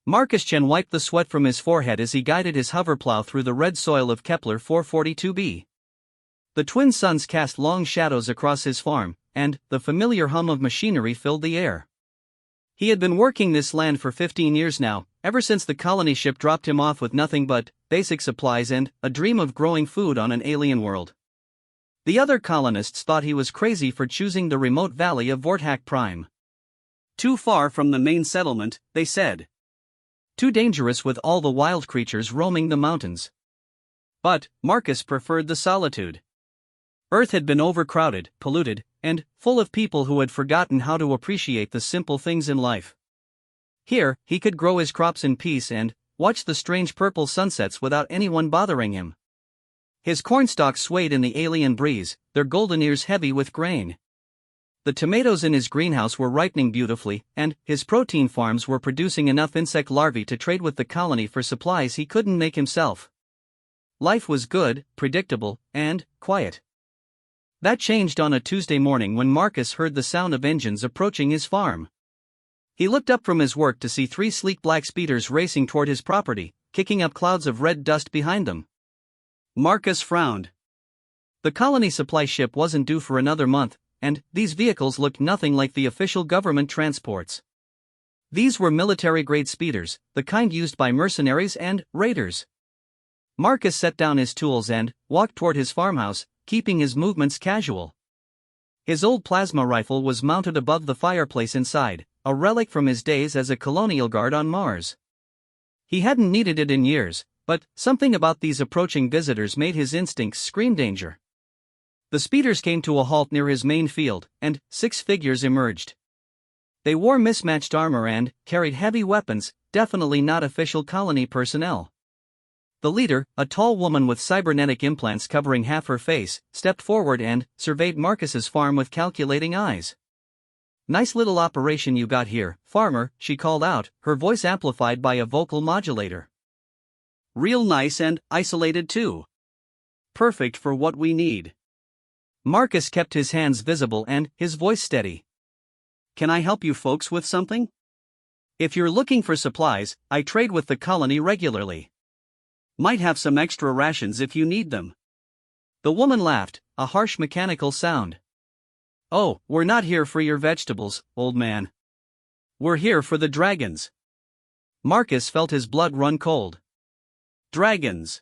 Marcus Chen wiped the sweat from his forehead as he guided his hoverplow through the red soil of Kepler 442b. The twin suns cast long shadows across his farm, and the familiar hum of machinery filled the air. He had been working this land for 15 years now, ever since the colony ship dropped him off with nothing but basic supplies and a dream of growing food on an alien world. The other colonists thought he was crazy for choosing the remote valley of HFY Prime. Too far from the main settlement, they said. Too dangerous with all the wild creatures roaming the mountains. But Marcus preferred the solitude. Earth had been overcrowded, polluted, and full of people who had forgotten how to appreciate the simple things in life. Here, he could grow his crops in peace and watch the strange purple sunsets without anyone bothering him. His cornstalks swayed in the alien breeze, their golden ears heavy with grain. The tomatoes in his greenhouse were ripening beautifully, and his protein farms were producing enough insect larvae to trade with the colony for supplies he couldn't make himself. Life was good, predictable, and quiet. That changed on a Tuesday morning when Marcus heard the sound of engines approaching his farm. He looked up from his work to see 3 sleek black speeders racing toward his property, kicking up clouds of red dust behind them. Marcus frowned. The colony supply ship wasn't due for another month, and these vehicles looked nothing like the official government transports. These were military-grade speeders, the kind used by mercenaries and raiders. Marcus set down his tools and walked toward his farmhouse, keeping his movements casual. His old plasma rifle was mounted above the fireplace inside, a relic from his days as a colonial guard on Mars. He hadn't needed it in years, but something about these approaching visitors made his instincts scream danger. The speeders came to a halt near his main field, and 6 figures emerged. They wore mismatched armor and carried heavy weapons, definitely not official colony personnel. The leader, a tall woman with cybernetic implants covering half her face, stepped forward and surveyed Marcus's farm with calculating eyes. "Nice little operation you got here, farmer," she called out, her voice amplified by a vocal modulator. "Real nice and isolated too. Perfect for what we need." Marcus kept his hands visible and his voice steady. "Can I help you folks with something? If you're looking for supplies, I trade with the colony regularly. Might have some extra rations if you need them." The woman laughed, a harsh mechanical sound. "Oh, we're not here for your vegetables, old man. We're here for the dragons." Marcus felt his blood run cold. Dragons.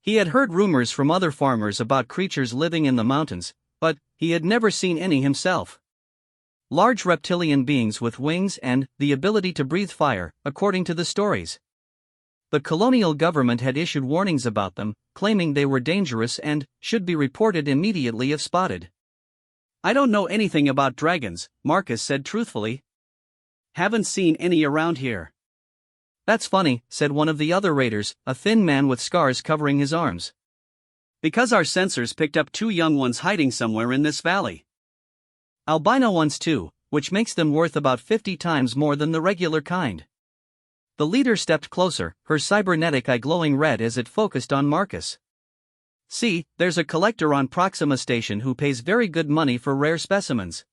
He had heard rumors from other farmers about creatures living in the mountains, but he had never seen any himself. Large reptilian beings with wings and the ability to breathe fire, according to the stories. The colonial government had issued warnings about them, claiming they were dangerous and should be reported immediately if spotted. "I don't know anything about dragons," Marcus said truthfully. "Haven't seen any around here." "That's funny," said one of the other raiders, a thin man with scars covering his arms. "Because our sensors picked up 2 young ones hiding somewhere in this valley. Albino ones too, which makes them worth about 50 times more than the regular kind." The leader stepped closer, her cybernetic eye glowing red as it focused on Marcus. "See, there's a collector on Proxima Station who pays very good money for rare specimens."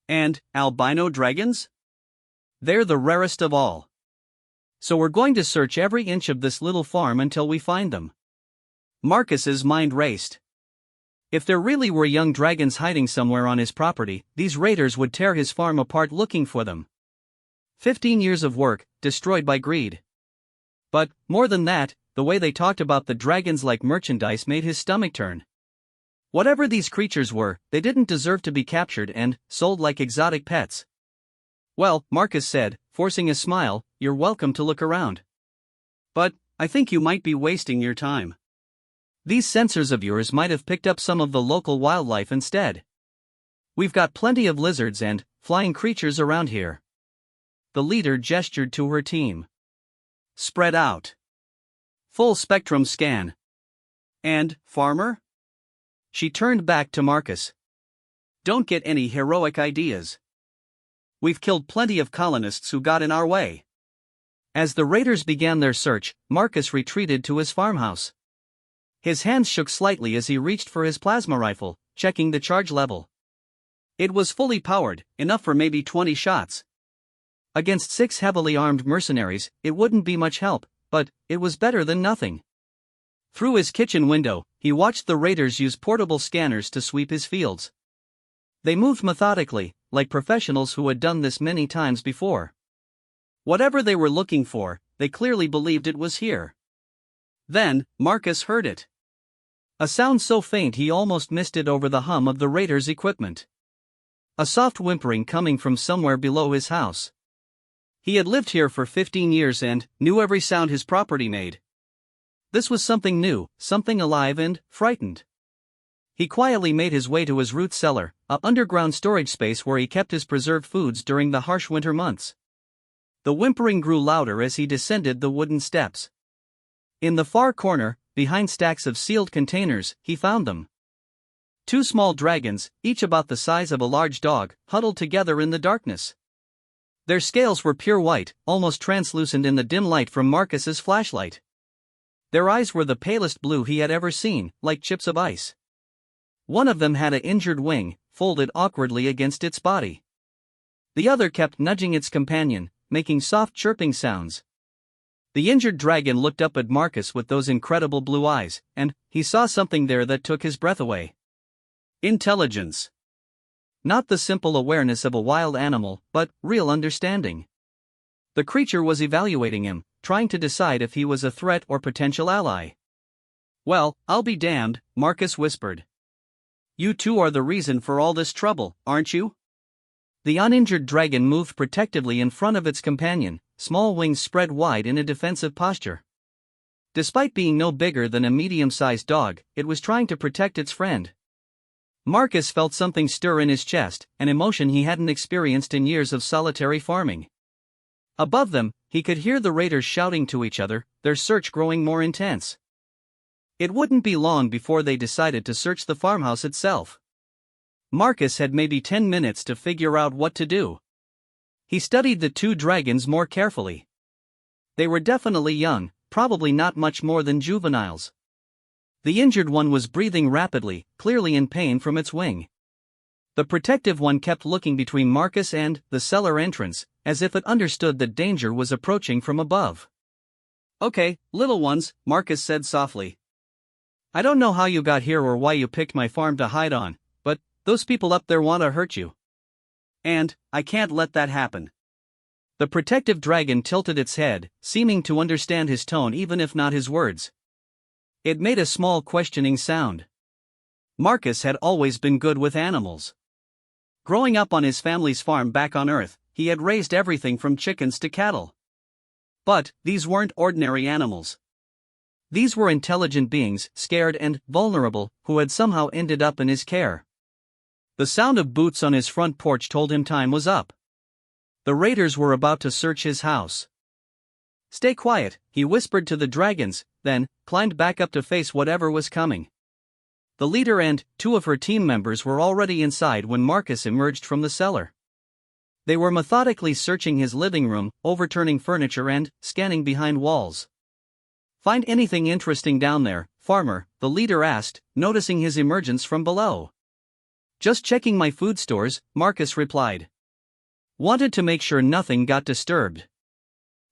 "And albino dragons? They're the rarest of all. So we're going to search every inch of this little farm until we find them." Marcus's mind raced. If there really were young dragons hiding somewhere on his property, these raiders would tear his farm apart looking for them. 15 years of work, destroyed by greed. But, more than that, the way they talked about the dragons like merchandise made his stomach turn. Whatever these creatures were, they didn't deserve to be captured and sold like exotic pets. "Well," Marcus said, forcing a smile, "you're welcome to look around. But I think you might be wasting your time. These sensors of yours might have picked up some of the local wildlife instead. We've got plenty of lizards and flying creatures around here." The leader gestured to her team. "Spread out. Full spectrum scan. And, farmer?" She turned back to Marcus. "Don't get any heroic ideas. We've killed plenty of colonists who got in our way." As the raiders began their search, Marcus retreated to his farmhouse. His hands shook slightly as he reached for his plasma rifle, checking the charge level. It was fully powered, enough for maybe 20 shots. Against 6 heavily armed mercenaries, it wouldn't be much help, but it was better than nothing. Through his kitchen window, he watched the raiders use portable scanners to sweep his fields. They moved methodically, like professionals who had done this many times before. Whatever they were looking for, they clearly believed it was here. Then, Marcus heard it. A sound so faint he almost missed it over the hum of the raiders' equipment. A soft whimpering coming from somewhere below his house. He had lived here for 15 years and knew every sound his property made. This was something new, something alive and frightened. He quietly made his way to his root cellar, an underground storage space where he kept his preserved foods during the harsh winter months. The whimpering grew louder as he descended the wooden steps. In the far corner, behind stacks of sealed containers, he found them. 2 small dragons, each about the size of a large dog, huddled together in the darkness. Their scales were pure white, almost translucent in the dim light from Marcus's flashlight. Their eyes were the palest blue he had ever seen, like chips of ice. One of them had an injured wing, folded awkwardly against its body. The other kept nudging its companion, making soft chirping sounds. The injured dragon looked up at Marcus with those incredible blue eyes, and he saw something there that took his breath away. Intelligence. Not the simple awareness of a wild animal, but real understanding. The creature was evaluating him, trying to decide if he was a threat or potential ally. "Well, I'll be damned," Marcus whispered. "You two are the reason for all this trouble, aren't you?" The uninjured dragon moved protectively in front of its companion, small wings spread wide in a defensive posture. Despite being no bigger than a medium-sized dog, it was trying to protect its friend. Marcus felt something stir in his chest, an emotion he hadn't experienced in years of solitary farming. Above them, he could hear the raiders shouting to each other, their search growing more intense. It wouldn't be long before they decided to search the farmhouse itself. Marcus had maybe 10 minutes to figure out what to do. He studied the 2 dragons more carefully. They were definitely young, probably not much more than juveniles. The injured one was breathing rapidly, clearly in pain from its wing. The protective one kept looking between Marcus and the cellar entrance, as if it understood that danger was approaching from above. "Okay, little ones," Marcus said softly. "I don't know how you got here or why you picked my farm to hide on, but those people up there want to hurt you. And I can't let that happen." The protective dragon tilted its head, seeming to understand his tone even if not his words. It made a small questioning sound. Marcus had always been good with animals. Growing up on his family's farm back on Earth, he had raised everything from chickens to cattle. But these weren't ordinary animals. These were intelligent beings, scared and vulnerable, who had somehow ended up in his care. The sound of boots on his front porch told him time was up. The raiders were about to search his house. "Stay quiet," he whispered to the dragons, then climbed back up to face whatever was coming. The leader and 2 of her team members were already inside when Marcus emerged from the cellar. They were methodically searching his living room, overturning furniture and scanning behind walls. "Find anything interesting down there, farmer?" the leader asked, noticing his emergence from below. "Just checking my food stores," Marcus replied. Wanted to make sure nothing got disturbed.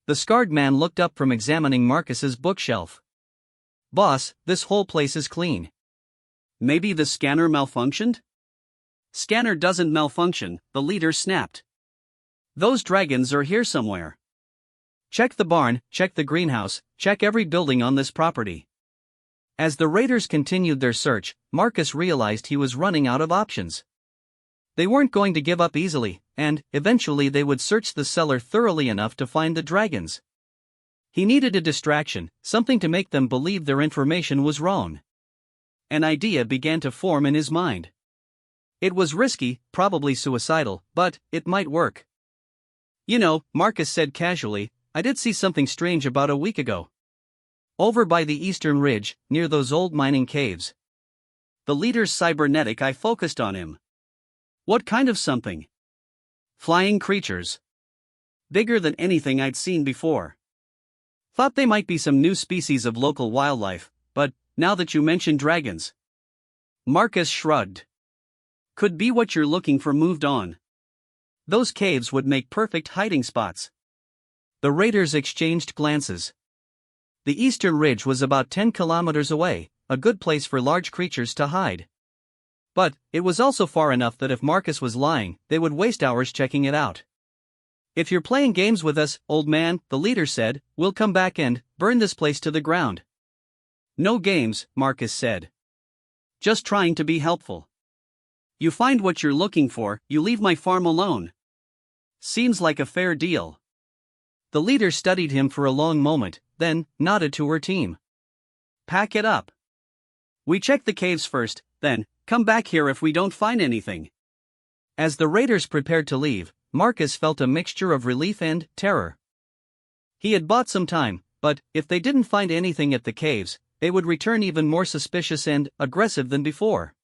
The scarred man looked up from examining Marcus's bookshelf. "Boss, this whole place is clean." "Maybe the scanner malfunctioned?" "Scanner doesn't malfunction," the leader snapped. "Those dragons are here somewhere. Check the barn, check the greenhouse, check every building on this property." As the raiders continued their search, Marcus realized he was running out of options. They weren't going to give up easily, and eventually they would search the cellar thoroughly enough to find the dragons. He needed a distraction, something to make them believe their information was wrong. An idea began to form in his mind. It was risky, probably suicidal, but it might work. "You know," Marcus said casually, "I did see something strange about a week ago. Over by the eastern ridge, near those old mining caves." The leader's cybernetic eye focused on him. "What kind of something?" "Flying creatures. Bigger than anything I'd seen before. Thought they might be some new species of local wildlife, but now that you mention dragons." Marcus shrugged. "Could be what you're looking for moved on." Those caves would make perfect hiding spots. The raiders exchanged glances. The eastern ridge was about 10 kilometers away, a good place for large creatures to hide. But it was also far enough that if Marcus was lying, they would waste hours checking it out. "If you're playing games with us, old man," the leader said, "we'll come back and burn this place to the ground." "No games," Marcus said. "Just trying to be helpful. You find what you're looking for, you leave my farm alone. Seems like a fair deal." The leader studied him for a long moment, then nodded to her team. "Pack it up. We check the caves first, then come back here if we don't find anything." As the raiders prepared to leave, Marcus felt a mixture of relief and terror. He had bought some time, but if they didn't find anything at the caves, they would return even more suspicious and aggressive than before.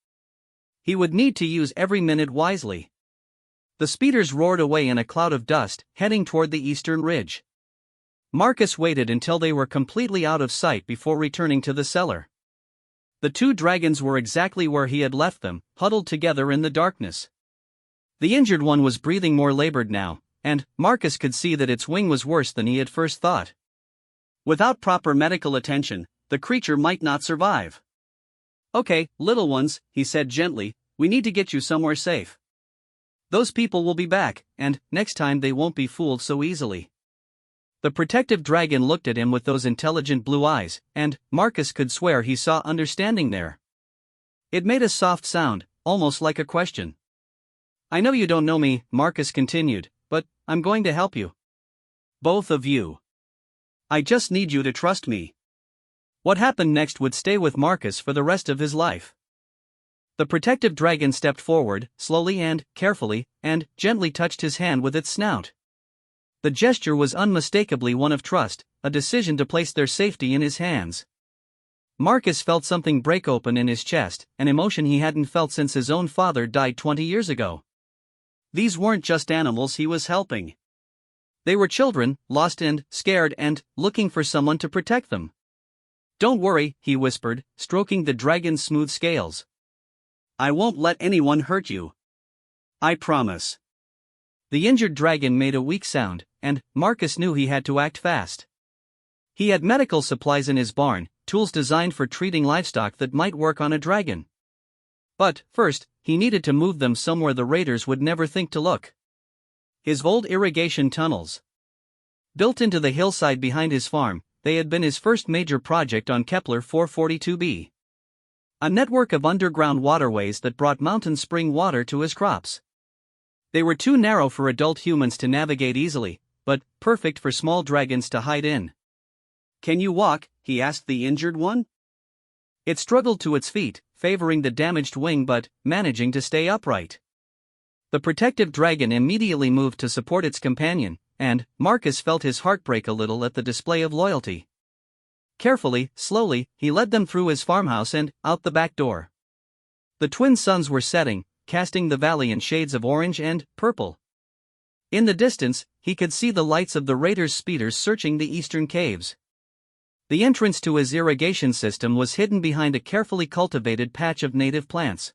He would need to use every minute wisely. The speeders roared away in a cloud of dust, heading toward the eastern ridge. Marcus waited until they were completely out of sight before returning to the cellar. The two dragons were exactly where he had left them, huddled together in the darkness. The injured one was breathing more labored now, and Marcus could see that its wing was worse than he had first thought. Without proper medical attention, the creature might not survive. "Okay, little ones," he said gently, "we need to get you somewhere safe. Those people will be back, and next time they won't be fooled so easily." The protective dragon looked at him with those intelligent blue eyes, and Marcus could swear he saw understanding there. It made a soft sound, almost like a question. "I know you don't know me," Marcus continued, "but I'm going to help you. Both of you. I just need you to trust me." What happened next would stay with Marcus for the rest of his life. The protective dragon stepped forward, slowly and carefully, and gently touched his hand with its snout. The gesture was unmistakably one of trust, a decision to place their safety in his hands. Marcus felt something break open in his chest, an emotion he hadn't felt since his own father died 20 years ago. These weren't just animals he was helping. They were children, lost and scared and looking for someone to protect them. "Don't worry," he whispered, stroking the dragon's smooth scales. "I won't let anyone hurt you. I promise." The injured dragon made a weak sound, and Marcus knew he had to act fast. He had medical supplies in his barn, tools designed for treating livestock that might work on a dragon. But first, he needed to move them somewhere the raiders would never think to look. His old irrigation tunnels. Built into the hillside behind his farm, they had been his first major project on Kepler 442b. A network of underground waterways that brought mountain spring water to his crops. They were too narrow for adult humans to navigate easily, but perfect for small dragons to hide in. "Can you walk?" he asked the injured one. It struggled to its feet, favoring the damaged wing but managing to stay upright. The protective dragon immediately moved to support its companion, and Marcus felt his heart break a little at the display of loyalty. Carefully, slowly, he led them through his farmhouse and out the back door. The twin suns were setting, casting the valley in shades of orange and purple. In the distance, he could see the lights of the raiders' speeders searching the eastern caves. The entrance to his irrigation system was hidden behind a carefully cultivated patch of native plants.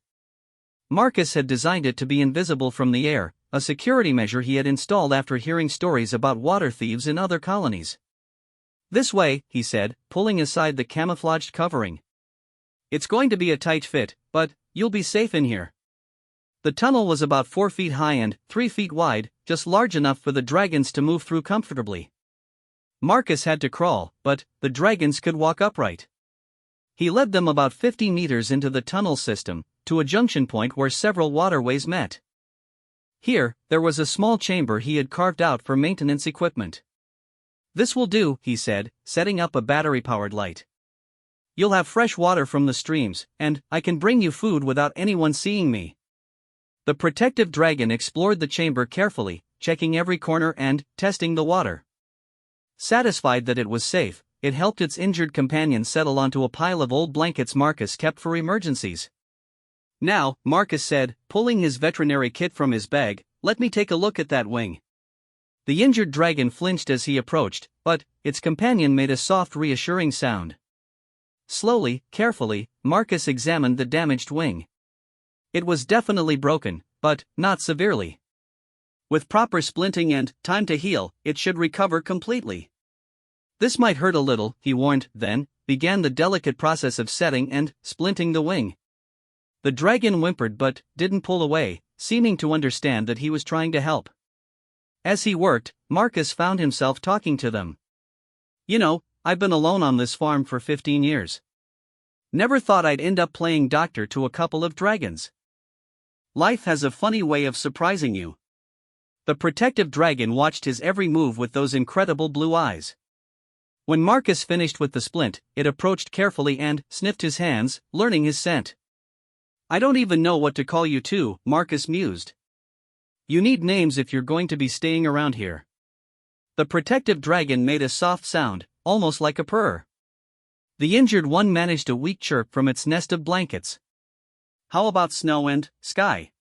Marcus had designed it to be invisible from the air, a security measure he had installed after hearing stories about water thieves in other colonies. "This way," he said, pulling aside the camouflaged covering. "It's going to be a tight fit, but you'll be safe in here." The tunnel was about 4 feet high and 3 feet wide, just large enough for the dragons to move through comfortably. Marcus had to crawl, but the dragons could walk upright. He led them about 50 meters into the tunnel system, to a junction point where several waterways met. Here, there was a small chamber he had carved out for maintenance equipment. "This will do," he said, setting up a battery-powered light. "You'll have fresh water from the streams, and I can bring you food without anyone seeing me." The protective dragon explored the chamber carefully, checking every corner and testing the water. Satisfied that it was safe, it helped its injured companion settle onto a pile of old blankets Marcus kept for emergencies. "Now," Marcus said, pulling his veterinary kit from his bag, "let me take a look at that wing." The injured dragon flinched as he approached, but its companion made a soft, reassuring sound. Slowly, carefully, Marcus examined the damaged wing. It was definitely broken, but not severely. With proper splinting and time to heal, it should recover completely. This might hurt a little, he warned, then began the delicate process of setting and splinting the wing. The dragon whimpered but didn't pull away, seeming to understand that he was trying to help. As he worked, Marcus found himself talking to them. You know, I've been alone on this farm for 15 years. Never thought I'd end up playing doctor to a couple of dragons. Life has a funny way of surprising you. The protective dragon watched his every move with those incredible blue eyes. When Marcus finished with the splint, it approached carefully and sniffed his hands, learning his scent. I don't even know what to call you two, Marcus mused. You need names if you're going to be staying around here. The protective dragon made a soft sound, almost like a purr. The injured one managed a weak chirp from its nest of blankets. How about Snow and Sky?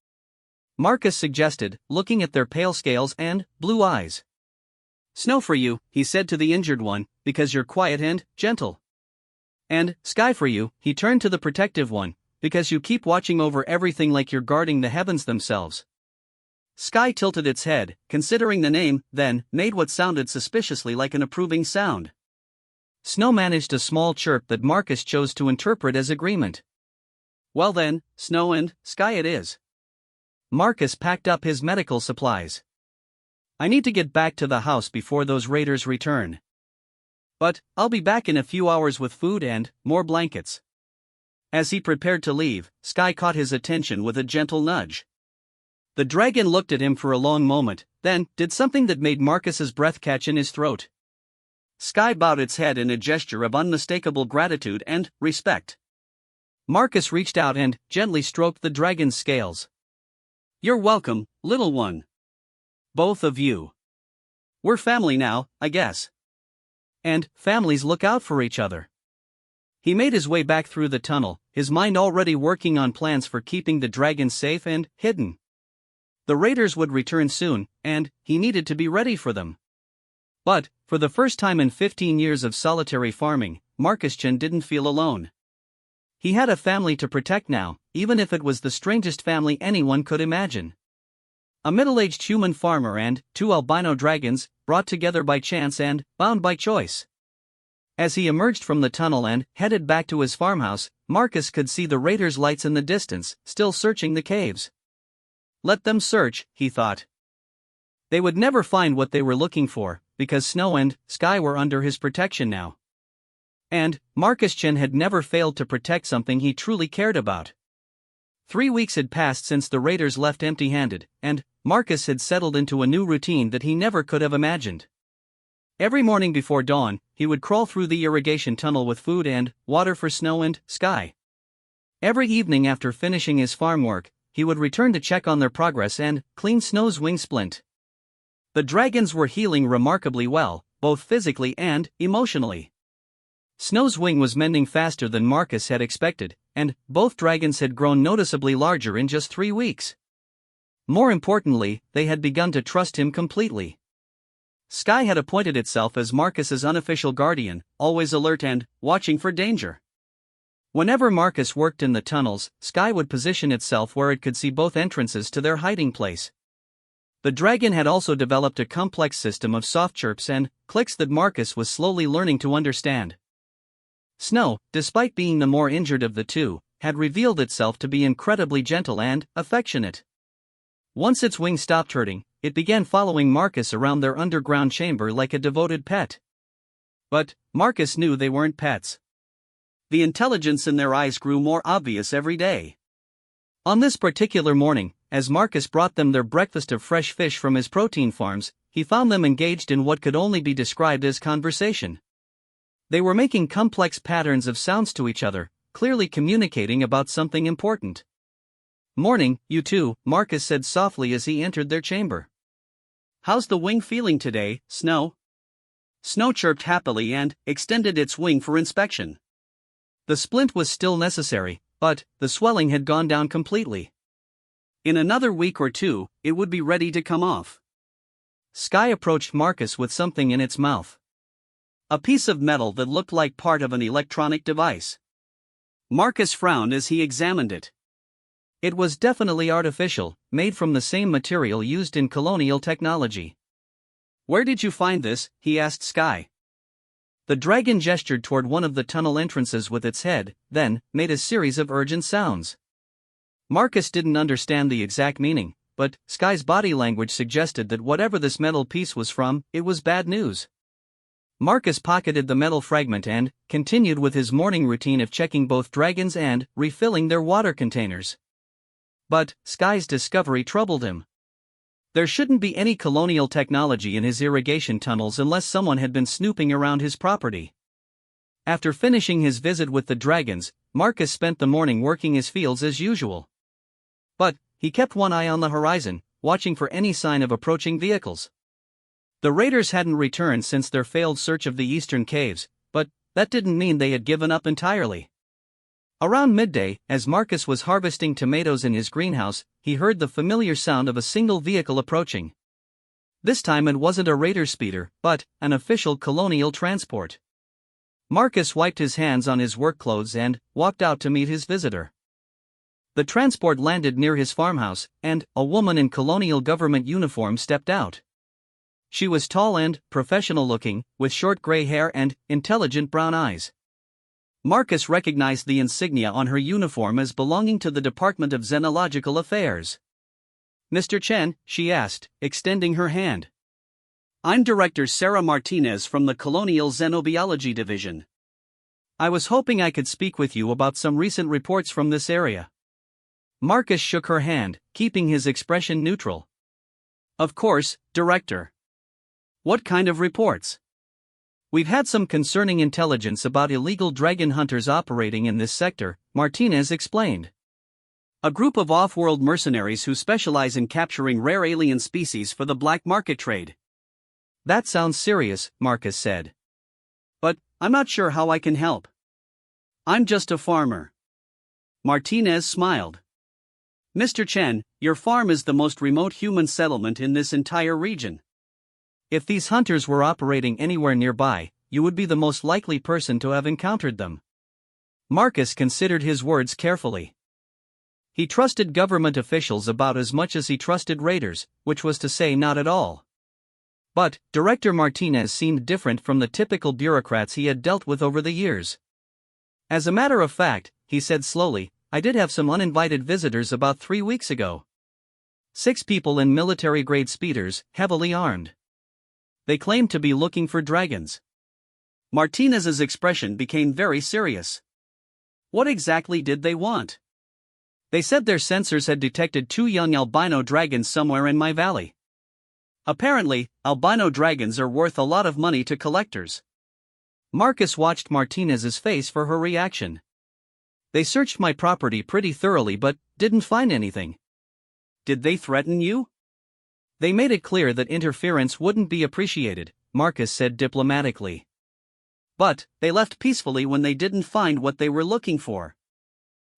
Marcus suggested, looking at their pale scales and blue eyes. Snow for you, he said to the injured one, because you're quiet and gentle. And Sky for you, he turned to the protective one, because you keep watching over everything like you're guarding the heavens themselves. Sky tilted its head, considering the name, then made what sounded suspiciously like an approving sound. Snow managed a small chirp that Marcus chose to interpret as agreement. Well then, Snow and Sky it is. Marcus packed up his medical supplies. I need to get back to the house before those raiders return. But I'll be back in a few hours with food and more blankets. As he prepared to leave, Sky caught his attention with a gentle nudge. The dragon looked at him for a long moment, then did something that made Marcus's breath catch in his throat. Sky bowed its head in a gesture of unmistakable gratitude and respect. Marcus reached out and gently stroked the dragon's scales. You're welcome, little one. Both of you. We're family now, I guess. And families look out for each other. He made his way back through the tunnel, his mind already working on plans for keeping the dragon safe and hidden. The raiders would return soon, and he needed to be ready for them. But, for the first time in 15 years of solitary farming, Marcus Chen didn't feel alone. He had a family to protect now, even if it was the strangest family anyone could imagine. A middle-aged human farmer and 2 albino dragons, brought together by chance and bound by choice. As he emerged from the tunnel and headed back to his farmhouse, Marcus could see the raiders' lights in the distance, still searching the caves. Let them search, he thought. They would never find what they were looking for, because Snow and Sky were under his protection now. And Marcus Chen had never failed to protect something he truly cared about. 3 weeks had passed since the raiders left empty-handed, and Marcus had settled into a new routine that he never could have imagined. Every morning before dawn, he would crawl through the irrigation tunnel with food and water for Snow and Sky. Every evening after finishing his farm work, he would return to check on their progress and clean Snow's wing splint. The dragons were healing remarkably well, both physically and emotionally. Snow's wing was mending faster than Marcus had expected, and both dragons had grown noticeably larger in just 3 weeks. More importantly, they had begun to trust him completely. Sky had appointed itself as Marcus's unofficial guardian, always alert and watching for danger. Whenever Marcus worked in the tunnels, Sky would position itself where it could see both entrances to their hiding place. The dragon had also developed a complex system of soft chirps and clicks that Marcus was slowly learning to understand. Snow, despite being the more injured of the two, had revealed itself to be incredibly gentle and affectionate. Once its wing stopped hurting, it began following Marcus around their underground chamber like a devoted pet. But Marcus knew they weren't pets. The intelligence in their eyes grew more obvious every day. On this particular morning, as Marcus brought them their breakfast of fresh fish from his protein farms, he found them engaged in what could only be described as conversation. They were making complex patterns of sounds to each other, clearly communicating about something important. Morning, you two, Marcus said softly as he entered their chamber. How's the wing feeling today, Snow? Snow chirped happily and extended its wing for inspection. The splint was still necessary, but the swelling had gone down completely. In another week or two, it would be ready to come off. Sky approached Marcus with something in its mouth. A piece of metal that looked like part of an electronic device. Marcus frowned as he examined it. It was definitely artificial, made from the same material used in colonial technology. "Where did you find this?" he asked Sky. The dragon gestured toward one of the tunnel entrances with its head, then made a series of urgent sounds. Marcus didn't understand the exact meaning, but Sky's body language suggested that whatever this metal piece was from, it was bad news. Marcus pocketed the metal fragment and continued with his morning routine of checking both dragons and refilling their water containers. But Sky's discovery troubled him. There shouldn't be any colonial technology in his irrigation tunnels unless someone had been snooping around his property. After finishing his visit with the dragons, Marcus spent the morning working his fields as usual. But he kept one eye on the horizon, watching for any sign of approaching vehicles. The raiders hadn't returned since their failed search of the eastern caves, but that didn't mean they had given up entirely. Around midday, as Marcus was harvesting tomatoes in his greenhouse, he heard the familiar sound of a single vehicle approaching. This time it wasn't a raider speeder, but an official colonial transport. Marcus wiped his hands on his work clothes and walked out to meet his visitor. The transport landed near his farmhouse, and a woman in colonial government uniform stepped out. She was tall and professional-looking, with short gray hair and intelligent brown eyes. Marcus recognized the insignia on her uniform as belonging to the Department of Xenological Affairs. "Mr. Chen," she asked, extending her hand. "I'm Director Sarah Martinez from the Colonial Xenobiology Division. I was hoping I could speak with you about some recent reports from this area." Marcus shook her hand, keeping his expression neutral. "Of course, Director. What kind of reports?" "We've had some concerning intelligence about illegal dragon hunters operating in this sector," Martinez explained. "A group of off-world mercenaries who specialize in capturing rare alien species for the black market trade." "That sounds serious," Marcus said. "But I'm not sure how I can help. I'm just a farmer." Martinez smiled. "Mr. Chen, your farm is the most remote human settlement in this entire region. If these hunters were operating anywhere nearby, you would be the most likely person to have encountered them." Marcus considered his words carefully. He trusted government officials about as much as he trusted raiders, which was to say not at all. But Director Martinez seemed different from the typical bureaucrats he had dealt with over the years. "As a matter of fact," he said slowly, "I did have some uninvited visitors about 3 weeks ago. 6 people in military-grade speeders, heavily armed. They claimed to be looking for dragons." Martinez's expression became very serious. "What exactly did they want?" "They said their sensors had detected 2 young albino dragons somewhere in my valley. Apparently, albino dragons are worth a lot of money to collectors." Marcus watched Martinez's face for her reaction. "They searched my property pretty thoroughly but didn't find anything." "Did they threaten you?" "They made it clear that interference wouldn't be appreciated," Marcus said diplomatically. "But they left peacefully when they didn't find what they were looking for."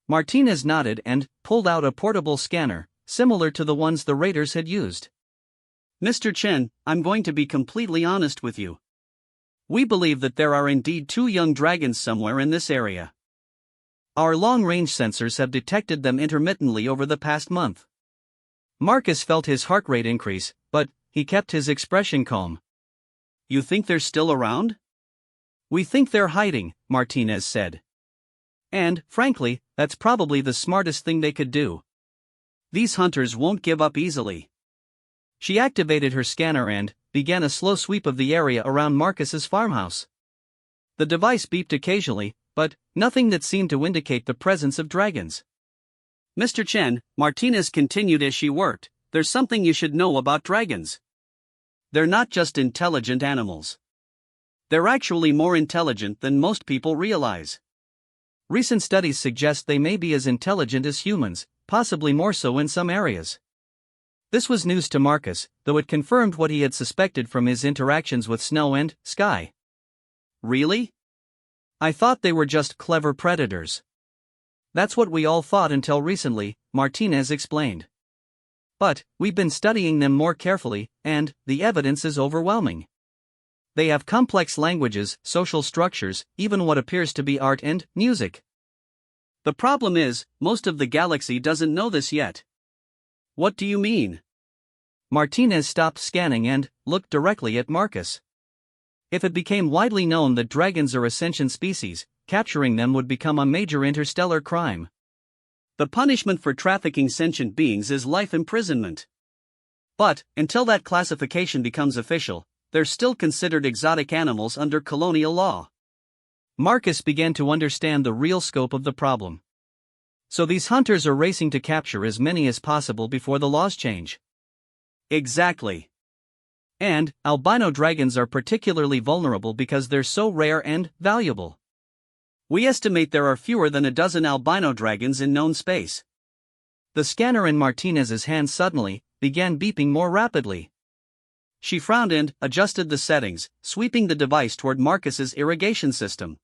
Martinez nodded and pulled out a portable scanner, similar to the ones the raiders had used. "Mr. Chen, I'm going to be completely honest with you. We believe that there are indeed 2 young dragons somewhere in this area. Our long-range sensors have detected them intermittently over the past month." Marcus felt his heart rate increase, but he kept his expression calm. "You think they're still around?" "We think they're hiding," Martinez said. "And, frankly, that's probably the smartest thing they could do. These hunters won't give up easily." She activated her scanner and began a slow sweep of the area around Marcus's farmhouse. The device beeped occasionally, but nothing that seemed to indicate the presence of dragons. "Mr. Chen," Martinez continued as she worked, "there's something you should know about dragons. They're not just intelligent animals. They're actually more intelligent than most people realize. Recent studies suggest they may be as intelligent as humans, possibly more so in some areas." This was news to Marcus, though it confirmed what he had suspected from his interactions with Snow and Sky. "Really? I thought they were just clever predators." "That's what we all thought until recently," Martinez explained. "But we've been studying them more carefully, and the evidence is overwhelming. They have complex languages, social structures, even what appears to be art and music." The problem is, most of the galaxy doesn't know this yet. What do you mean? Martinez stopped scanning and looked directly at Marcus. If it became widely known that dragons are a sentient species, capturing them would become a major interstellar crime. The punishment for trafficking sentient beings is life imprisonment. But, until that classification becomes official, they're still considered exotic animals under colonial law. Marcus began to understand the real scope of the problem. So these hunters are racing to capture as many as possible before the laws change. Exactly. And, albino dragons are particularly vulnerable because they're so rare and valuable. We estimate there are fewer than a dozen albino dragons in known space. The scanner in Martinez's hand suddenly began beeping more rapidly. She frowned and adjusted the settings, sweeping the device toward Marcus's irrigation system.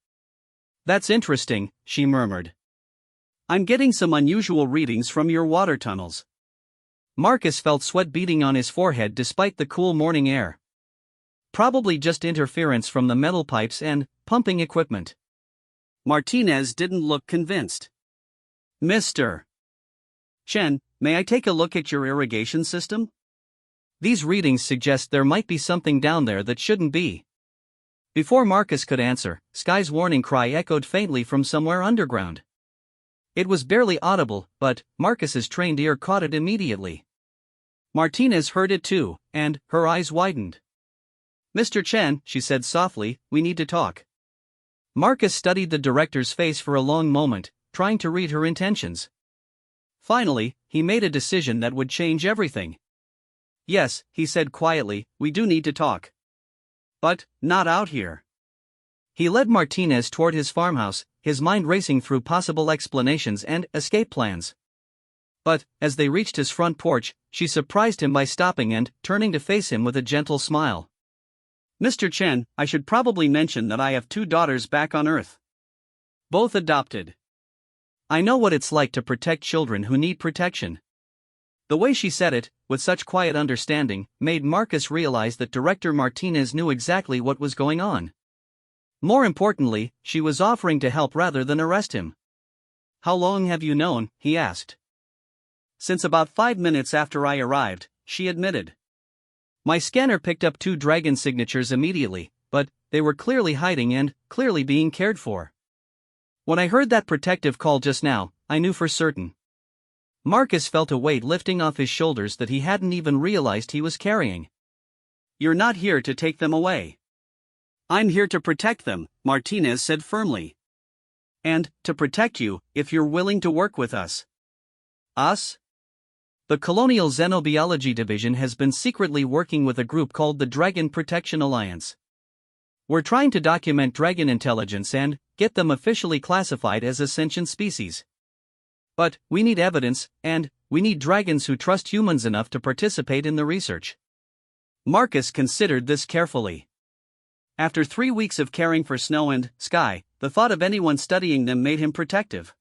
That's interesting, she murmured. I'm getting some unusual readings from your water tunnels. Marcus felt sweat beading on his forehead despite the cool morning air. Probably just interference from the metal pipes and pumping equipment. Martinez didn't look convinced. Mr. Chen, may I take a look at your irrigation system? These readings suggest there might be something down there that shouldn't be. Before Marcus could answer, Sky's warning cry echoed faintly from somewhere underground. It was barely audible, but Marcus's trained ear caught it immediately. Martinez heard it too, and her eyes widened. Mr. Chen, she said softly, we need to talk. Marcus studied the director's face for a long moment, trying to read her intentions. Finally, he made a decision that would change everything. Yes, he said quietly, we do need to talk. But, not out here. He led Martinez toward his farmhouse, his mind racing through possible explanations and escape plans. But, as they reached his front porch, she surprised him by stopping and turning to face him with a gentle smile. Mr. Chen, I should probably mention that I have 2 daughters back on Earth. Both adopted. I know what it's like to protect children who need protection. The way she said it, with such quiet understanding, made Marcus realize that Director Martinez knew exactly what was going on. More importantly, she was offering to help rather than arrest him. How long have you known? He asked. Since about 5 minutes after I arrived, she admitted. My scanner picked up 2 dragon signatures immediately, but they were clearly hiding and clearly being cared for. When I heard that protective call just now, I knew for certain. Marcus felt a weight lifting off his shoulders that he hadn't even realized he was carrying. You're not here to take them away. I'm here to protect them, Martinez said firmly. And, to protect you, if you're willing to work with us. Us? The Colonial Xenobiology Division has been secretly working with a group called the Dragon Protection Alliance. We're trying to document dragon intelligence and get them officially classified as a sentient species. But we need evidence, and we need dragons who trust humans enough to participate in the research. Marcus considered this carefully. After 3 weeks of caring for Snow and Sky, the thought of anyone studying them made him protective.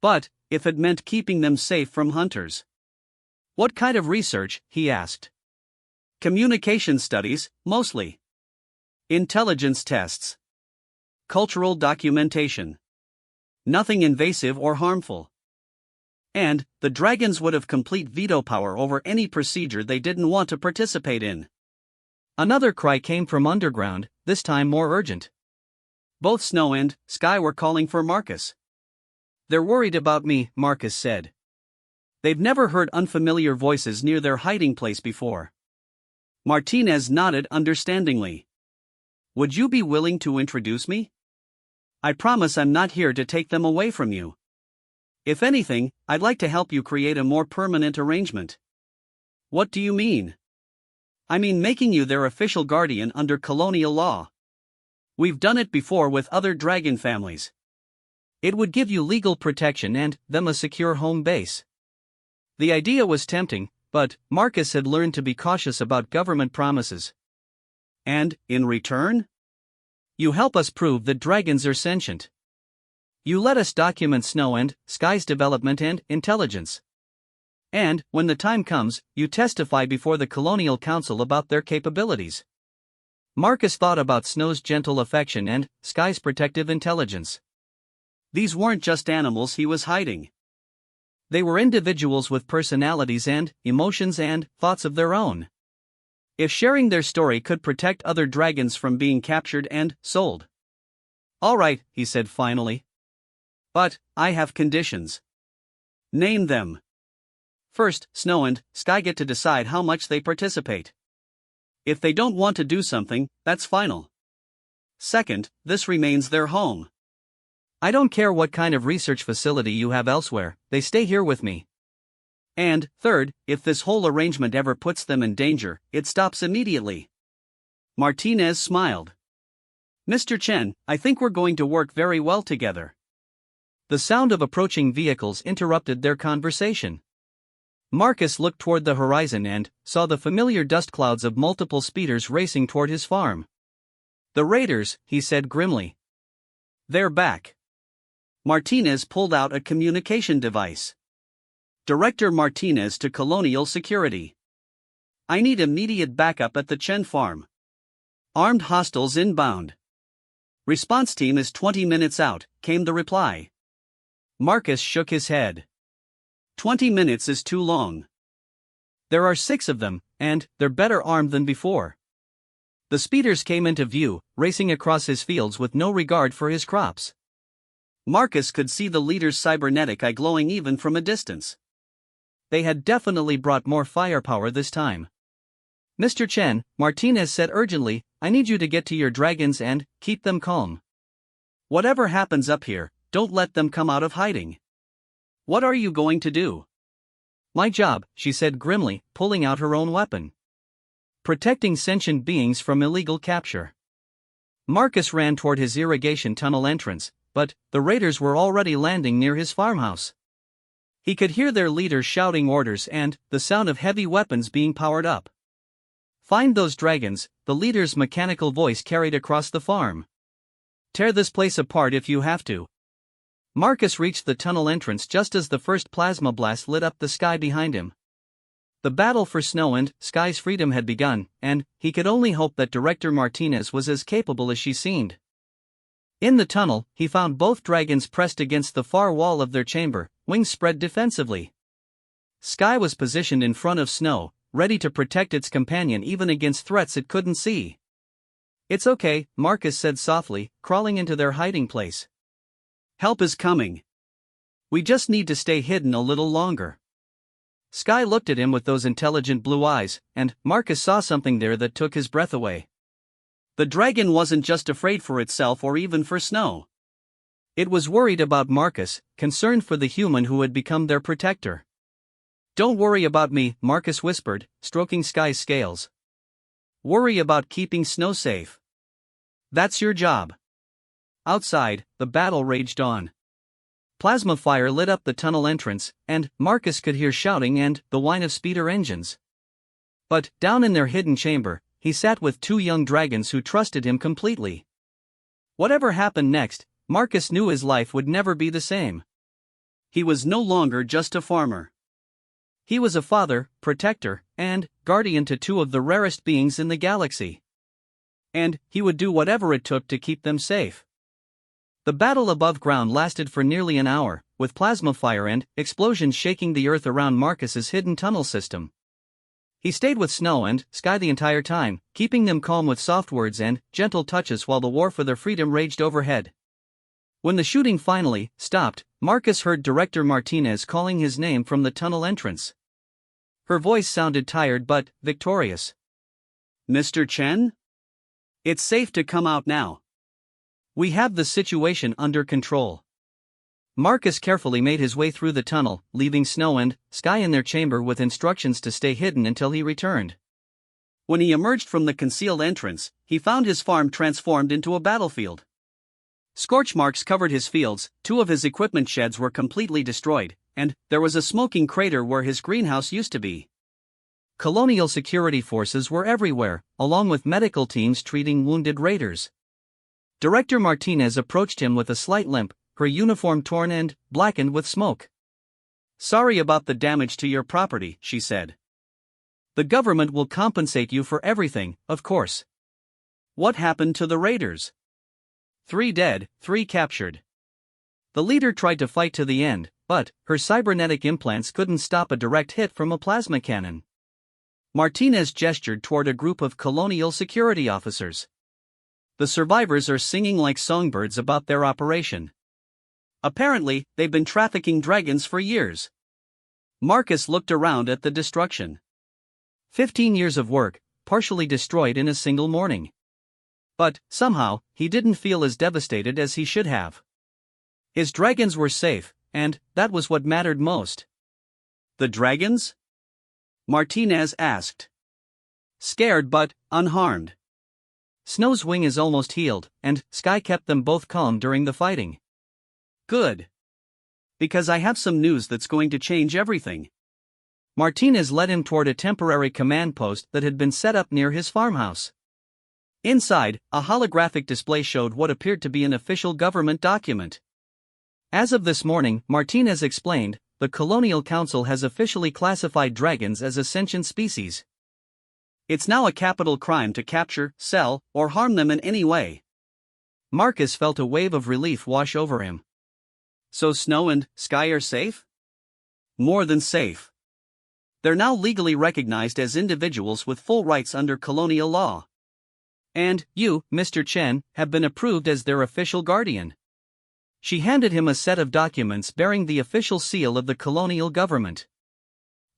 But, if it meant keeping them safe from hunters. What kind of research? He asked. Communication studies, mostly. Intelligence tests. Cultural documentation. Nothing invasive or harmful. And, the dragons would have complete veto power over any procedure they didn't want to participate in. Another cry came from underground, this time more urgent. Both Snow and Sky were calling for Marcus. They're worried about me, Marcus said. They've never heard unfamiliar voices near their hiding place before. Martinez nodded understandingly. Would you be willing to introduce me? I promise I'm not here to take them away from you. If anything, I'd like to help you create a more permanent arrangement. What do you mean? I mean making you their official guardian under colonial law. We've done it before with other dragon families. It would give you legal protection and them a secure home base. The idea was tempting, but Marcus had learned to be cautious about government promises. And, in return? You help us prove that dragons are sentient. You let us document Snow and Sky's development and intelligence. And, when the time comes, you testify before the Colonial Council about their capabilities. Marcus thought about Snow's gentle affection and Sky's protective intelligence. These weren't just animals he was hiding. They were individuals with personalities and emotions and thoughts of their own. If sharing their story could protect other dragons from being captured and sold. "All right," he said finally. "But I have conditions." "Name them." "First, Snow and Sky get to decide how much they participate. If they don't want to do something, that's final. Second, this remains their home. I don't care what kind of research facility you have elsewhere, they stay here with me. And, third, if this whole arrangement ever puts them in danger, it stops immediately." Martinez smiled. "Mr. Chen, I think we're going to work very well together." The sound of approaching vehicles interrupted their conversation. Marcus looked toward the horizon and saw the familiar dust clouds of multiple speeders racing toward his farm. "The raiders," he said grimly. "They're back." Martinez pulled out a communication device. "Director Martinez to Colonial Security. I need immediate backup at the Chen farm. Armed hostiles inbound. Response team is 20 minutes out," came the reply. Marcus shook his head. 20 minutes is too long. There are 6 of them, and they're better armed than before. The speeders came into view, racing across his fields with no regard for his crops. Marcus could see the leader's cybernetic eye glowing even from a distance. They had definitely brought more firepower this time. "Mr. Chen," Martinez said urgently, "I need you to get to your dragons and keep them calm. Whatever happens up here, don't let them come out of hiding." "What are you going to do?" "My job," she said grimly, pulling out her own weapon. "Protecting sentient beings from illegal capture." Marcus ran toward his irrigation tunnel entrance, but the raiders were already landing near his farmhouse. He could hear their leaders shouting orders and the sound of heavy weapons being powered up. "Find those dragons," the leader's mechanical voice carried across the farm. "Tear this place apart if you have to." Marcus reached the tunnel entrance just as the first plasma blast lit up the sky behind him. The battle for Snow and Sky's freedom had begun, and he could only hope that Director Martinez was as capable as she seemed. In the tunnel, he found both dragons pressed against the far wall of their chamber, wings spread defensively. Sky was positioned in front of Snow, ready to protect its companion even against threats it couldn't see. "It's okay," Marcus said softly, crawling into their hiding place. "Help is coming. We just need to stay hidden a little longer." Sky looked at him with those intelligent blue eyes, and Marcus saw something there that took his breath away. The dragon wasn't just afraid for itself or even for Snow. It was worried about Marcus, concerned for the human who had become their protector. "Don't worry about me," Marcus whispered, stroking Sky's scales. "Worry about keeping Snow safe. That's your job." Outside, the battle raged on. Plasma fire lit up the tunnel entrance, and Marcus could hear shouting and the whine of speeder engines. But, down in their hidden chamber, he sat with 2 young dragons who trusted him completely. Whatever happened next, Marcus knew his life would never be the same. He was no longer just a farmer. He was a father, protector, and guardian to 2 of the rarest beings in the galaxy. And he would do whatever it took to keep them safe. The battle above ground lasted for nearly an hour, with plasma fire and explosions shaking the earth around Marcus's hidden tunnel system. He stayed with Snow and Sky the entire time, keeping them calm with soft words and gentle touches while the war for their freedom raged overhead. When the shooting finally stopped, Marcus heard Director Martinez calling his name from the tunnel entrance. Her voice sounded tired but victorious. "Mr. Chen? It's safe to come out now. We have the situation under control." Marcus carefully made his way through the tunnel, leaving Snow and Sky in their chamber with instructions to stay hidden until he returned. When he emerged from the concealed entrance, he found his farm transformed into a battlefield. Scorch marks covered his fields, 2 of his equipment sheds were completely destroyed, and there was a smoking crater where his greenhouse used to be. Colonial security forces were everywhere, along with medical teams treating wounded raiders. Director Martinez approached him with a slight limp, her uniform torn and blackened with smoke. "Sorry about the damage to your property," she said. "The government will compensate you for everything, of course." "What happened to the raiders?" 3 dead, 3 captured. The leader tried to fight to the end, but her cybernetic implants couldn't stop a direct hit from a plasma cannon. Martinez gestured toward a group of colonial security officers. The survivors are singing like songbirds about their operation. Apparently, they've been trafficking dragons for years. Marcus looked around at the destruction. 15 years of work, partially destroyed in a single morning. But, somehow, he didn't feel as devastated as he should have. His dragons were safe, and that was what mattered most. The dragons? Martinez asked. Scared but unharmed. Snow's wing is almost healed, and Sky kept them both calm during the fighting. Good. Because I have some news that's going to change everything. Martinez led him toward a temporary command post that had been set up near his farmhouse. Inside, a holographic display showed what appeared to be an official government document. As of this morning, Martinez explained, the Colonial Council has officially classified dragons as a sentient species. It's now a capital crime to capture, sell, or harm them in any way. Marcus felt a wave of relief wash over him. So Snow and Sky are safe? More than safe. They're now legally recognized as individuals with full rights under colonial law. And you, Mr. Chen, have been approved as their official guardian. She handed him a set of documents bearing the official seal of the colonial government.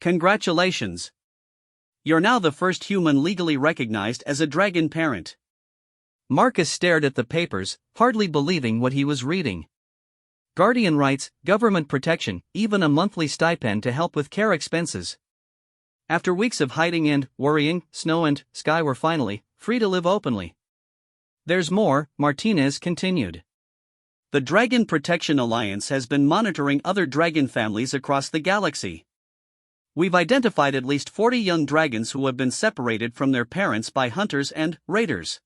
Congratulations. You're now the first human legally recognized as a dragon parent. Marcus stared at the papers, hardly believing what he was reading. Guardian rights, government protection, even a monthly stipend to help with care expenses. After weeks of hiding and worrying, Snow and Sky were finally free to live openly. There's more, Martinez continued. The Dragon Protection Alliance has been monitoring other dragon families across the galaxy. We've identified at least 40 young dragons who have been separated from their parents by hunters and raiders.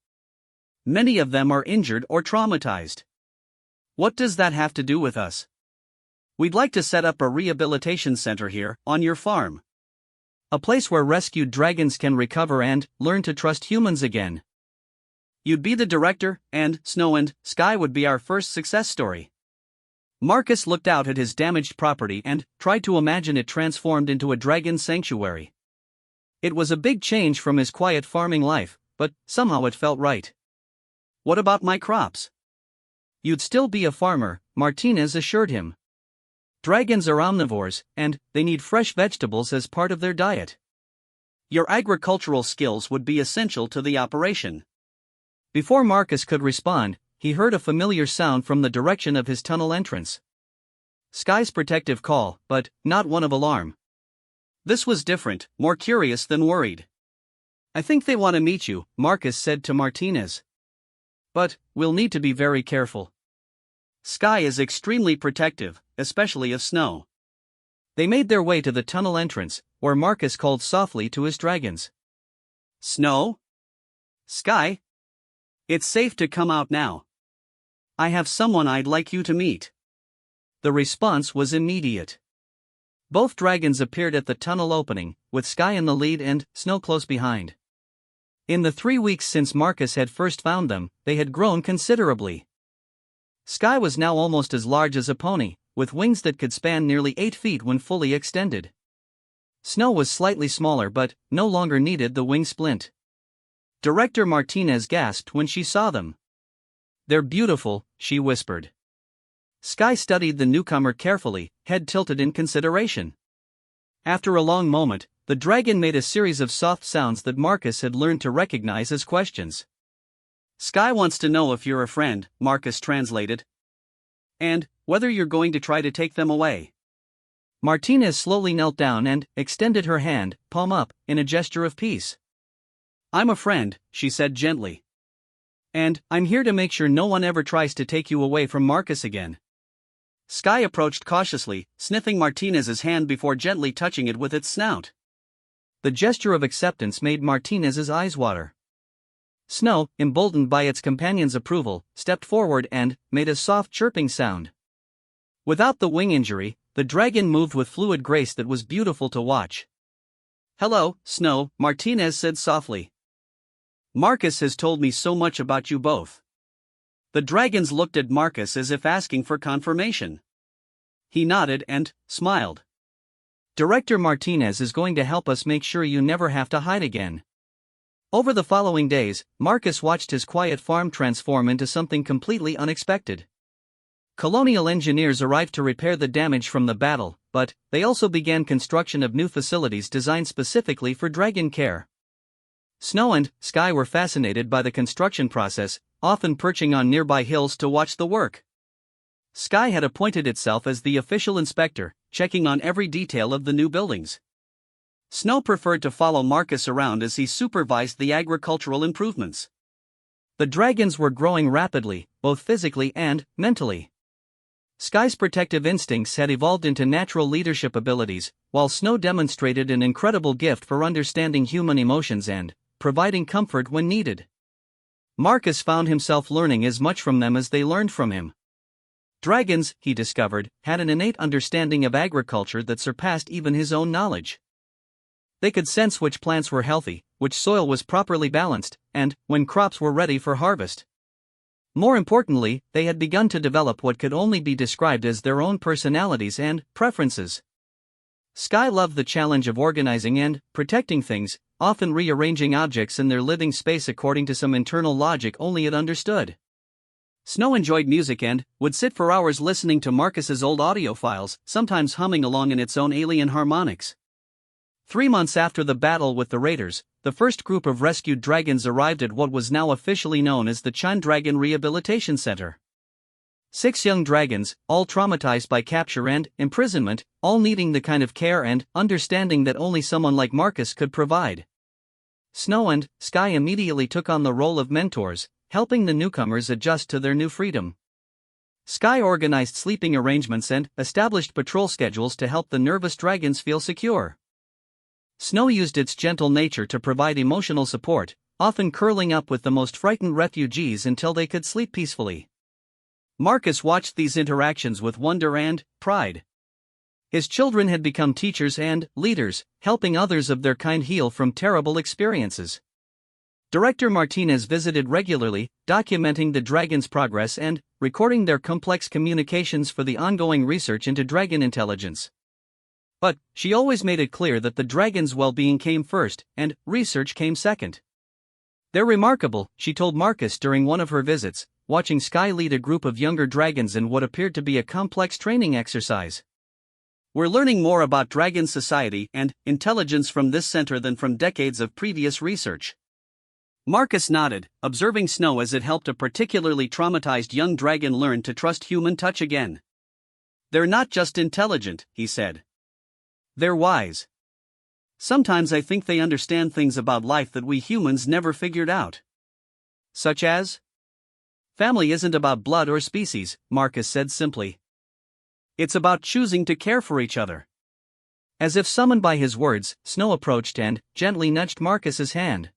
Many of them are injured or traumatized. What does that have to do with us? We'd like to set up a rehabilitation center here, on your farm. A place where rescued dragons can recover and learn to trust humans again. You'd be the director, and Snow and Sky would be our first success story. Marcus looked out at his damaged property and tried to imagine it transformed into a dragon sanctuary. It was a big change from his quiet farming life, but somehow it felt right. What about my crops? You'd still be a farmer, Martinez assured him. Dragons are omnivores, and they need fresh vegetables as part of their diet. Your agricultural skills would be essential to the operation. Before Marcus could respond, he heard a familiar sound from the direction of his tunnel entrance. Sky's protective call, but not one of alarm. This was different, more curious than worried. I think they want to meet you, Marcus said to Martinez. But we'll need to be very careful. Sky is extremely protective, especially of Snow. They made their way to the tunnel entrance, where Marcus called softly to his dragons. Snow? Sky? It's safe to come out now. I have someone I'd like you to meet. The response was immediate. Both dragons appeared at the tunnel opening, with Sky in the lead and Snow close behind. In the 3 weeks since Marcus had first found them, they had grown considerably. Sky was now almost as large as a pony, with wings that could span nearly 8 feet when fully extended. Snow was slightly smaller but no longer needed the wing splint. Director Martinez gasped when she saw them. They're beautiful, she whispered. Sky studied the newcomer carefully, head tilted in consideration. After a long moment, the dragon made a series of soft sounds that Marcus had learned to recognize as questions. Sky wants to know if you're a friend, Marcus translated. And whether you're going to try to take them away. Martinez slowly knelt down and extended her hand, palm up, in a gesture of peace. I'm a friend, she said gently. And I'm here to make sure no one ever tries to take you away from Marcus again. Sky approached cautiously, sniffing Martinez's hand before gently touching it with its snout. The gesture of acceptance made Martinez's eyes water. Snow, emboldened by its companion's approval, stepped forward and made a soft chirping sound. Without the wing injury, the dragon moved with fluid grace that was beautiful to watch. Hello, Snow, Martinez said softly. Marcus has told me so much about you both. The dragons looked at Marcus as if asking for confirmation. He nodded and smiled. Director Martinez is going to help us make sure you never have to hide again. Over the following days, Marcus watched his quiet farm transform into something completely unexpected. Colonial engineers arrived to repair the damage from the battle, but they also began construction of new facilities designed specifically for dragon care. Snow and Sky were fascinated by the construction process, often perching on nearby hills to watch the work. Sky had appointed itself as the official inspector, checking on every detail of the new buildings. Snow preferred to follow Marcus around as he supervised the agricultural improvements. The dragons were growing rapidly, both physically and mentally. Sky's protective instincts had evolved into natural leadership abilities, while Snow demonstrated an incredible gift for understanding human emotions and providing comfort when needed. Marcus found himself learning as much from them as they learned from him. Dragons, he discovered, had an innate understanding of agriculture that surpassed even his own knowledge. They could sense which plants were healthy, which soil was properly balanced, and when crops were ready for harvest. More importantly, they had begun to develop what could only be described as their own personalities and preferences. Sky loved the challenge of organizing and protecting things, often rearranging objects in their living space according to some internal logic only it understood. Snow enjoyed music and would sit for hours listening to Marcus's old audio files, sometimes humming along in its own alien harmonics. 3 months after the battle with the raiders, the first group of rescued dragons arrived at what was now officially known as the Chan Dragon Rehabilitation Center. 6 young dragons, all traumatized by capture and imprisonment, all needing the kind of care and understanding that only someone like Marcus could provide. Snow and Sky immediately took on the role of mentors, helping the newcomers adjust to their new freedom. Sky organized sleeping arrangements and established patrol schedules to help the nervous dragons feel secure. Snow used its gentle nature to provide emotional support, often curling up with the most frightened refugees until they could sleep peacefully. Marcus watched these interactions with wonder and pride. His children had become teachers and leaders, helping others of their kind heal from terrible experiences. Director Martinez visited regularly, documenting the dragons' progress and recording their complex communications for the ongoing research into dragon intelligence. But she always made it clear that the dragons' well-being came first, and research came second. "They're remarkable," she told Marcus during one of her visits, watching Sky lead a group of younger dragons in what appeared to be a complex training exercise. "We're learning more about dragon society and intelligence from this center than from decades of previous research." Marcus nodded, observing Snow as it helped a particularly traumatized young dragon learn to trust human touch again. "They're not just intelligent," he said. "They're wise. Sometimes I think they understand things about life that we humans never figured out." "Such as?" "Family isn't about blood or species," Marcus said simply. "It's about choosing to care for each other." As if summoned by his words, Snow approached and gently nudged Marcus's hand.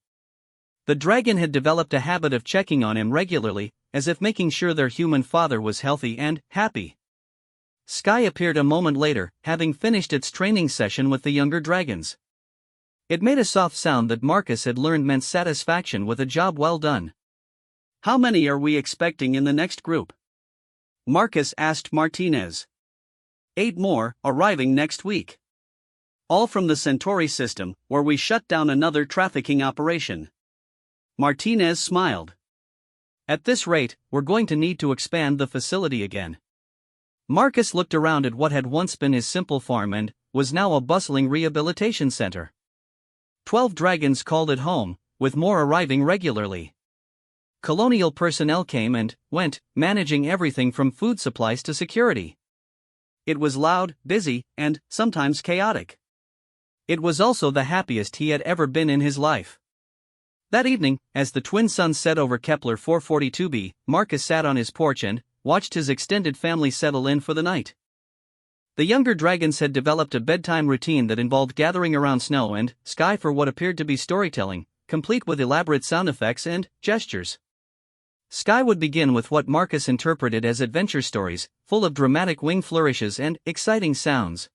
The dragon had developed a habit of checking on him regularly, as if making sure their human father was healthy and happy. Sky appeared a moment later, having finished its training session with the younger dragons. It made a soft sound that Marcus had learned meant satisfaction with a job well done. "How many are we expecting in the next group?" Marcus asked Martinez. 8 more, arriving next week. All from the Centauri system, where we shut down another trafficking operation. Martinez smiled. "At this rate, we're going to need to expand the facility again." Marcus looked around at what had once been his simple farm and was now a bustling rehabilitation center. 12 dragons called it home, with more arriving regularly. Colonial personnel came and went, managing everything from food supplies to security. It was loud, busy, and sometimes chaotic. It was also the happiest he had ever been in his life. That evening, as the twin suns set over Kepler 442b, Marcus sat on his porch and watched his extended family settle in for the night. The younger dragons had developed a bedtime routine that involved gathering around Snow and Sky for what appeared to be storytelling, complete with elaborate sound effects and gestures. Sky would begin with what Marcus interpreted as adventure stories, full of dramatic wing flourishes and exciting sounds.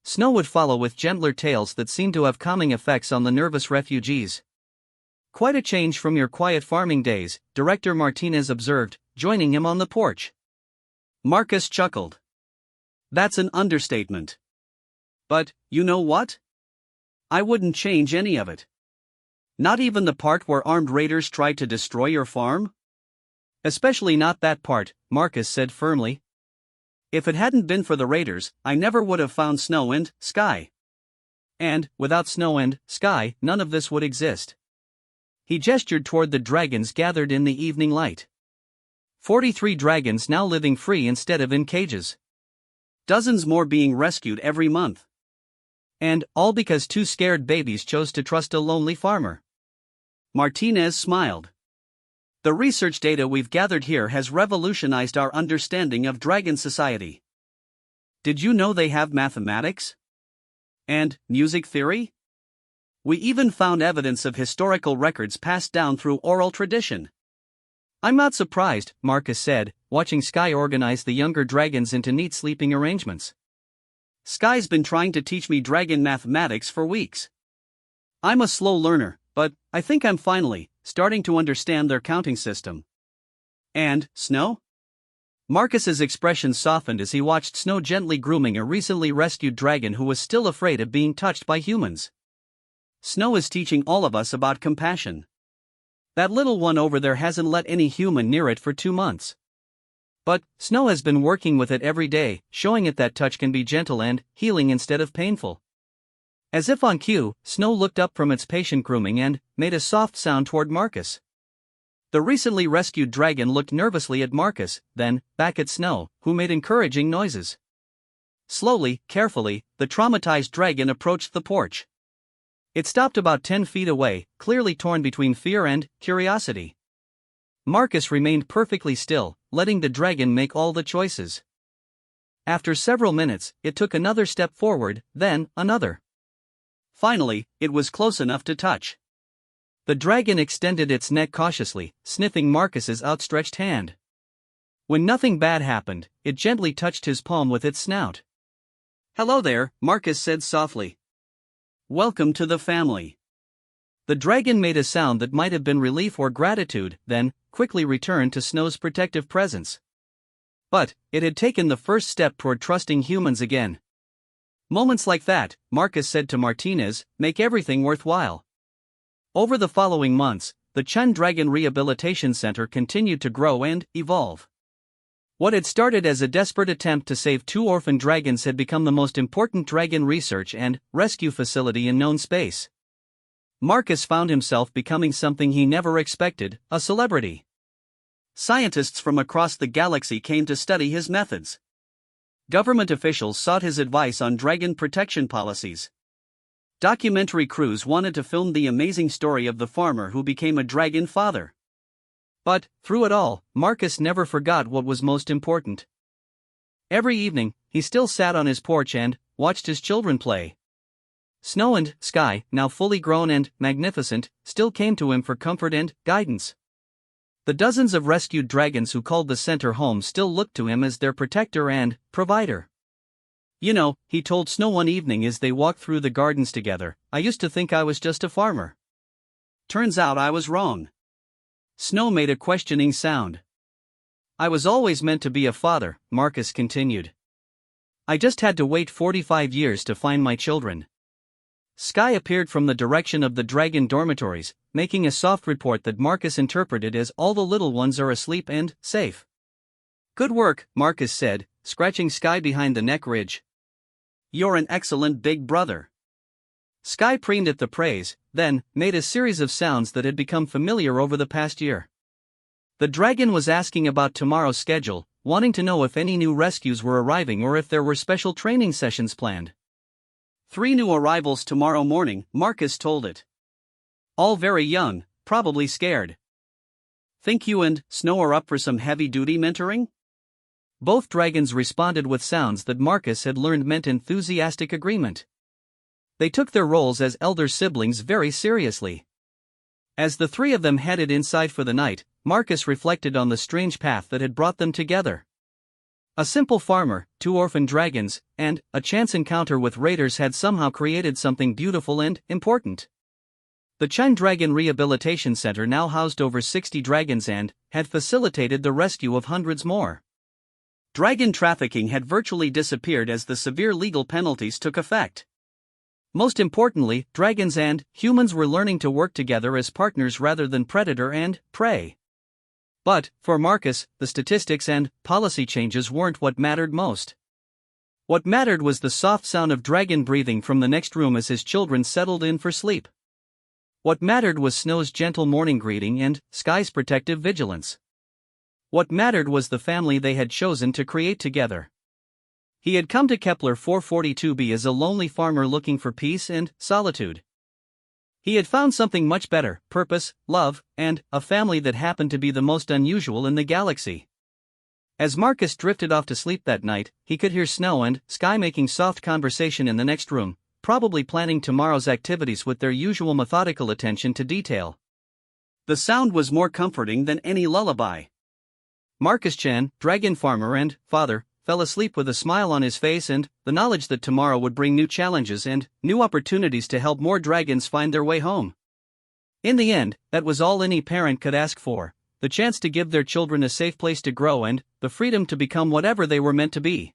Snow would follow with gentler tales that seemed to have calming effects on the nervous refugees. "Quite a change from your quiet farming days," Director Martinez observed, joining him on the porch. Marcus chuckled. That's an understatement. But, you know what? I wouldn't change any of it. Not even the part where armed raiders tried to destroy your farm? Especially not that part, Marcus said firmly. If it hadn't been for the raiders, I never would have found snow and sky. And, without snow and sky, none of this would exist. He gestured toward the dragons gathered in the evening light. 43 dragons now living free instead of in cages. Dozens more being rescued every month. And, all because 2 scared babies chose to trust a lonely farmer. Martinez smiled. The research data we've gathered here has revolutionized our understanding of dragon society. Did you know they have mathematics? And music theory? We even found evidence of historical records passed down through oral tradition. I'm not surprised, Marcus said, watching Sky organize the younger dragons into neat sleeping arrangements. Sky's been trying to teach me dragon mathematics for weeks. I'm a slow learner, but I think I'm finally starting to understand their counting system. And, Snow? Marcus's expression softened as he watched Snow gently grooming a recently rescued dragon who was still afraid of being touched by humans. Snow is teaching all of us about compassion. That little one over there hasn't let any human near it for 2 months. But, Snow has been working with it every day, showing it that touch can be gentle and healing instead of painful. As if on cue, Snow looked up from its patient grooming and made a soft sound toward Marcus. The recently rescued dragon looked nervously at Marcus, then back at Snow, who made encouraging noises. Slowly, carefully, the traumatized dragon approached the porch. It stopped about 10 feet away, clearly torn between fear and curiosity. Marcus remained perfectly still, letting the dragon make all the choices. After several minutes, it took another step forward, then another. Finally, it was close enough to touch. The dragon extended its neck cautiously, sniffing Marcus's outstretched hand. When nothing bad happened, it gently touched his palm with its snout. "Hello there," Marcus said softly. "Welcome to the family." The dragon made a sound that might have been relief or gratitude, then quickly returned to Snow's protective presence. But it had taken the first step toward trusting humans again. Moments like that, Marcus said to Martinez, make everything worthwhile. Over the following months, the Chun Dragon Rehabilitation Center continued to grow and evolve. What had started as a desperate attempt to save 2 orphan dragons had become the most important dragon research and rescue facility in known space. Marcus found himself becoming something he never expected, a celebrity. Scientists from across the galaxy came to study his methods. Government officials sought his advice on dragon protection policies. Documentary crews wanted to film the amazing story of the farmer who became a dragon father. But, through it all, Marcus never forgot what was most important. Every evening, he still sat on his porch and watched his children play. Snow and Sky, now fully grown and magnificent, still came to him for comfort and guidance. The dozens of rescued dragons who called the center home still looked to him as their protector and provider. "You know," he told Snow one evening as they walked through the gardens together, "I used to think I was just a farmer. Turns out I was wrong." Snow made a questioning sound. "I was always meant to be a father," Marcus continued. "I just had to wait 45 years to find my children." Sky appeared from the direction of the dragon dormitories, making a soft report that Marcus interpreted as all the little ones are asleep and safe. "Good work," Marcus said, scratching Sky behind the neck ridge. "You're an excellent big brother." Sky preened at the praise, then made a series of sounds that had become familiar over the past year. The dragon was asking about tomorrow's schedule, wanting to know if any new rescues were arriving or if there were special training sessions planned. 3 new arrivals tomorrow morning, Marcus told it. All very young, probably scared. "Think you and Snow are up for some heavy-duty mentoring?" Both dragons responded with sounds that Marcus had learned meant enthusiastic agreement. They took their roles as elder siblings very seriously. As the 3 of them headed inside for the night, Marcus reflected on the strange path that had brought them together. A simple farmer, 2 orphan dragons, and a chance encounter with raiders had somehow created something beautiful and important. The Chine Dragon Rehabilitation Center now housed over 60 dragons and had facilitated the rescue of hundreds more. Dragon trafficking had virtually disappeared as the severe legal penalties took effect. Most importantly, dragons and humans were learning to work together as partners rather than predator and prey. But, for Marcus, the statistics and policy changes weren't what mattered most. What mattered was the soft sound of dragon breathing from the next room as his children settled in for sleep. What mattered was Snow's gentle morning greeting and Sky's protective vigilance. What mattered was the family they had chosen to create together. He had come to Kepler 442b as a lonely farmer looking for peace and solitude. He had found something much better: purpose, love, and a family that happened to be the most unusual in the galaxy. As Marcus drifted off to sleep that night, he could hear Snow and Sky making soft conversation in the next room, probably planning tomorrow's activities with their usual methodical attention to detail. The sound was more comforting than any lullaby. Marcus Chan, dragon farmer and father, fell asleep with a smile on his face and the knowledge that tomorrow would bring new challenges and new opportunities to help more dragons find their way home. In the end, that was all any parent could ask for: the chance to give their children a safe place to grow and the freedom to become whatever they were meant to be.